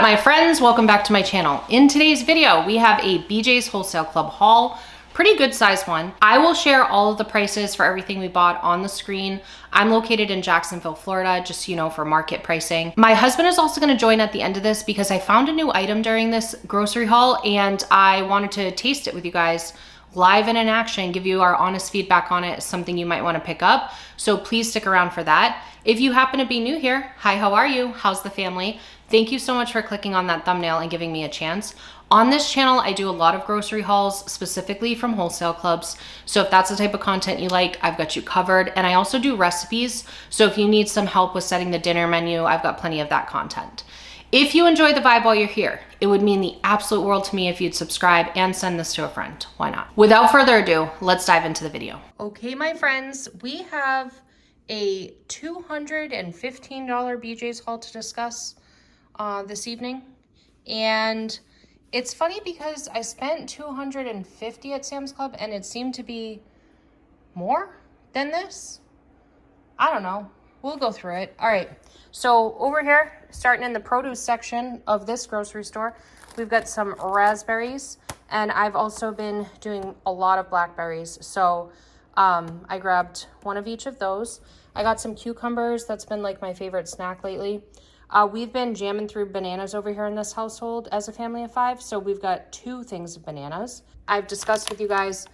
up, my friends? Welcome back to my channel. In today's video, we have a BJ's Wholesale Club haul. Pretty good size one. I will share all of the prices for everything we bought on the screen. I'm located in Jacksonville, Florida, just so you know, for market pricing. My husband is also gonna join at the end of this because I found a new item during this grocery haul and I wanted to taste it with you guys live and in action, give you our honest feedback on it, something you might wanna pick up. So please stick around for that. If you happen to be new here, hi, how are you? How's the family? Thank you so much for clicking on that thumbnail and giving me a chance. On this channel, I do a lot of grocery hauls, specifically from wholesale clubs. So if that's the type of content you like, I've got you covered. And I also do recipes. So if you need some help with setting the dinner menu, I've got plenty of that content. If you enjoy the vibe while you're here, it would mean the absolute world to me if you'd subscribe and send this to a friend. Why not? Without further ado, let's dive into the video. Okay, my friends, we have a $215 BJ's haul to discuss this evening. And it's funny because I spent $250 at Sam's Club and it seemed to be more than this. I don't know. We'll go through it. All right. So over here, starting in the produce section of this grocery store, we've got some raspberries, and I've also been doing a lot of blackberries. So I grabbed one of each of those. I got some cucumbers. That's been like my favorite snack lately. We've been jamming through bananas over here in this household as a family of 5. So we've got 2 things of bananas. I've discussed with you guys,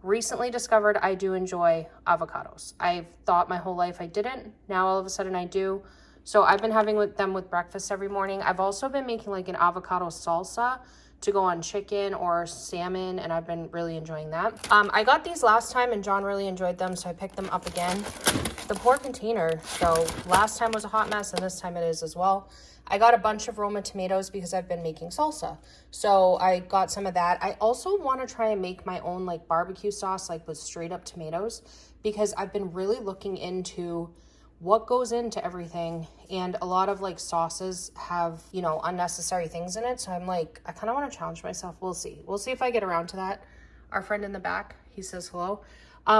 recently discovered I do enjoy avocados. I've thought my whole life I didn't. Now all of a sudden I do. So I've been having them with breakfast every morning. I've also been making like an avocado salsa to go on chicken or salmon, and I've been really enjoying that. I got these last time and John really enjoyed them, so I picked them up again. The poor container, so last time was a hot mess and this time it is as well. I got a bunch of Roma tomatoes because I've been making salsa. So I got some of that. I also want to try and make my own like barbecue sauce, like with straight up tomatoes, because I've been really looking into what goes into everything, and a lot of like sauces have, you know, unnecessary things in it. So I'm like, I kind of want to challenge myself. We'll see if I get around to that. Our friend in the back, he says hello.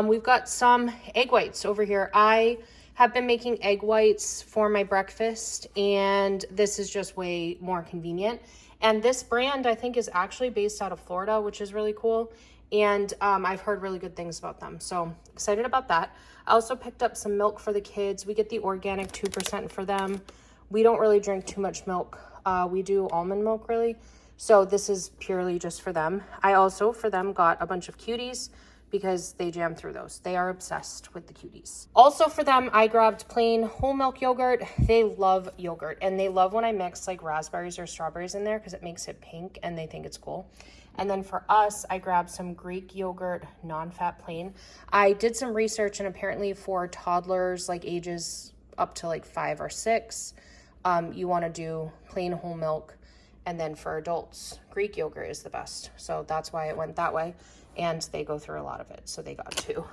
We've got some egg whites over here. I have been making egg whites for my breakfast, and this is just way more convenient. And this brand I think is actually based out of Florida, which is really cool. And I've heard really good things about them. So excited about that. I also picked up some milk for the kids. We get the organic 2% for them. We don't really drink too much milk. We do almond milk really. So this is purely just for them. I also for them got a bunch of cuties because they jam through those. They are obsessed with the cuties. Also for them, I grabbed plain whole milk yogurt. They love yogurt, and they love when I mix like raspberries or strawberries in there because it makes it pink and they think it's cool. And then for us, I grabbed some Greek yogurt, non-fat plain. I did some research, and apparently for toddlers like ages up to like 5 or 6, you wanna do plain whole milk. And then for adults, Greek yogurt is the best. So that's why it went that way. And they go through a lot of it, so they got 2.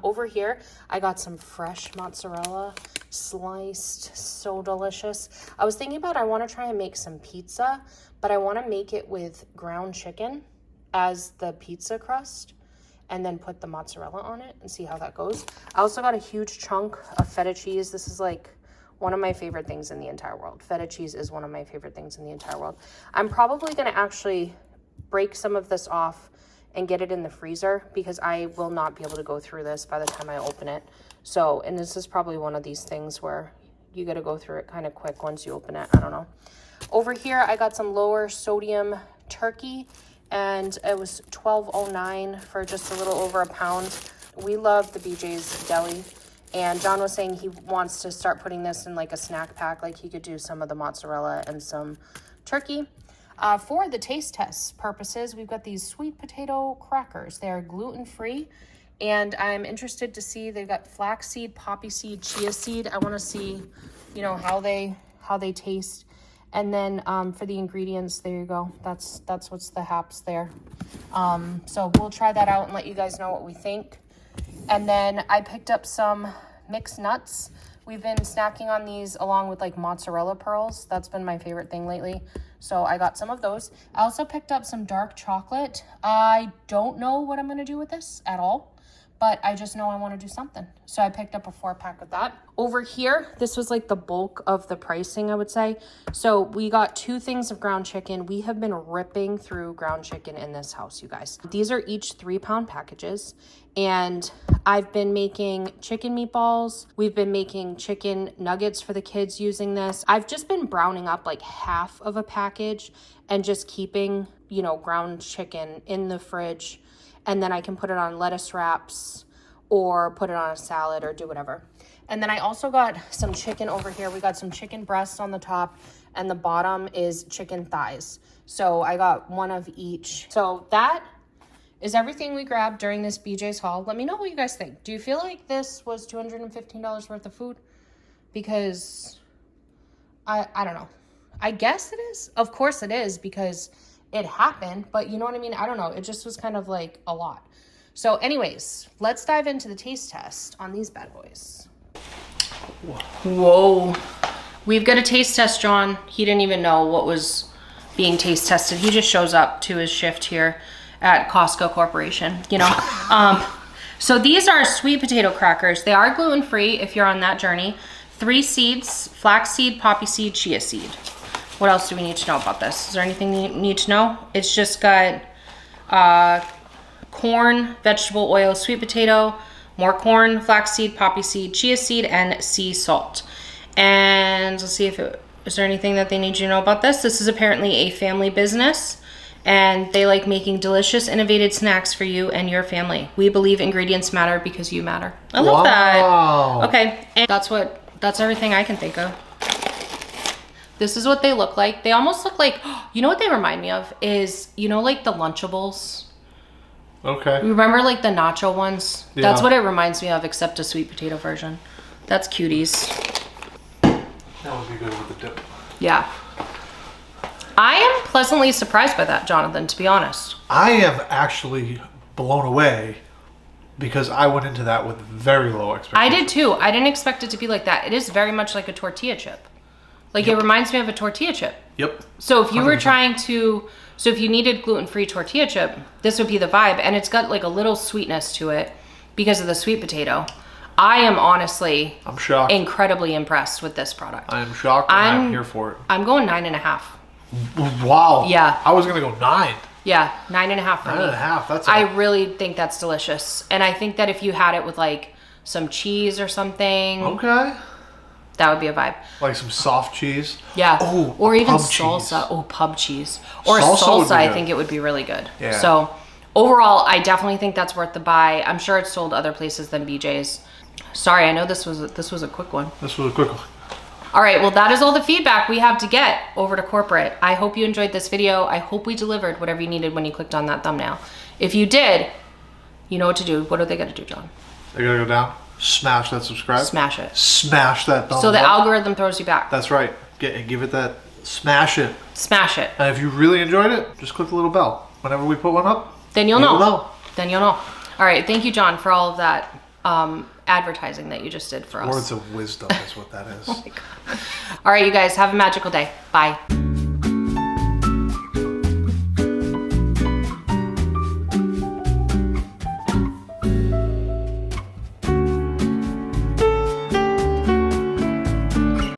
Over here, I got some fresh mozzarella, sliced, so delicious. I was thinking about I want to try and make some pizza, but I want to make it with ground chicken as the pizza crust, and then put the mozzarella on it and see how that goes. I also got a huge chunk of feta cheese. This is like one of my favorite things in the entire world. Feta cheese is one of my favorite things in the entire world. I'm probably going to actually break some of this off and get it in the freezer because I will not be able to go through this by the time I open it. So, and this is probably one of these things where you got to go through it kind of quick once you open it. I don't know. Over here, I got some lower sodium turkey, and it was $12.09 for just a little over a pound. We love the BJ's deli, and John was saying he wants to start putting this in like a snack pack, like he could do some of the mozzarella and some turkey. For the taste test purposes, we've got these sweet potato crackers. They're gluten-free, and I'm interested to see, they've got flaxseed, poppy seed, chia seed. I want to see, you know, how they taste. And then for the ingredients, there you go. That's what's the haps there. So we'll try that out and let you guys know what we think. And then I picked up some mixed nuts. We've been snacking on these along with like mozzarella pearls. That's been my favorite thing lately. So I got some of those. I also picked up some dark chocolate. I don't know what I'm gonna do with this at all, but I just know I want to do something. So I picked up a 4-pack of that. Over here, this was like the bulk of the pricing, I would say. So we got 2 things of ground chicken. We have been ripping through ground chicken in this house, you guys. These are each 3-pound packages. And I've been making chicken meatballs. We've been making chicken nuggets for the kids using this. I've just been browning up like half of a package and just keeping, you know, ground chicken in the fridge. And then I can put it on lettuce wraps or put it on a salad or do whatever. And then I also got some chicken over here. We got some chicken breasts on the top and the bottom is chicken thighs. So I got 1 of each. So that is everything we grabbed during this BJ's haul. Let me know what you guys think. Do you feel like this was $215 worth of food? Because I don't know. I guess it is. Of course it is because it happened, but you know what I mean? I don't know. It just was kind of like a lot. So anyways, let's dive into the taste test on these bad boys. Whoa. We've got a taste test, John. He didn't even know what was being taste tested. He just shows up to his shift here at Coska Corporation, you know. So these are sweet potato crackers. They are gluten-free if you're on that journey. 3 seeds, flaxseed, poppy seed, chia seed. What else do we need to know about this? Is there anything you need to know? It's just got corn, vegetable oil, sweet potato, more corn, flaxseed, poppy seed, chia seed, and sea salt. And let's see if is there anything that they need you to know about this? This is apparently a family business. And they like making delicious, innovative snacks for you and your family. We believe ingredients matter because you matter. I love that. Okay, and that's everything I can think of. This is what they look like. They almost look like, you know what they remind me of is, you know, like the Lunchables. Okay. Remember like the nacho ones? Yeah. That's what it reminds me of, except a sweet potato version. That's cuties. That would be good with the dip. Yeah. I am pleasantly surprised by that, Jonathan, to be honest. I am actually blown away because I went into that with very low expectations. I did too. I didn't expect it to be like that. It is very much like a tortilla chip. Like it reminds me of a tortilla chip. Yep. So if you 100%. were trying to, so if you needed gluten-free tortilla chip, this would be the vibe. And it's got like a little sweetness to it because of the sweet potato. I am honestly, I'm shocked. Incredibly impressed with this product. I am shocked and I'm here for it. I'm going 9.5. Wow. Yeah. I was going to go 9. Yeah, 9.5 for me. 9.5. That's I really think that's delicious. And I think that if you had it with like some cheese or something. Okay. That would be a vibe. Like some soft cheese. Yeah. Oh, or even salsa. Cheese. Oh, pub cheese. Or Salsa salsa, I think it would be really good. Yeah. So overall, I definitely think that's worth the buy. I'm sure it's sold other places than BJ's. Sorry, I know this was a quick one. This was a quick one. All right, well, that is all the feedback we have to get over to corporate. I hope you enjoyed this video. I hope we delivered whatever you needed when you clicked on that thumbnail. If you did, you know what to do. What are they gonna do, John? They're gonna go down, smash that subscribe. Smash it. Smash that thumbs So the up. algorithm throws you back. That's right. Give it that, smash it. Smash it. And if you really enjoyed it, just click the little bell. Whenever we put one up, then you'll know. Then you'll know. All right, thank you, John, for all of that advertising that you just did for us. Words of wisdom is what that is. Oh my God. All right, you guys, have a magical day. Bye.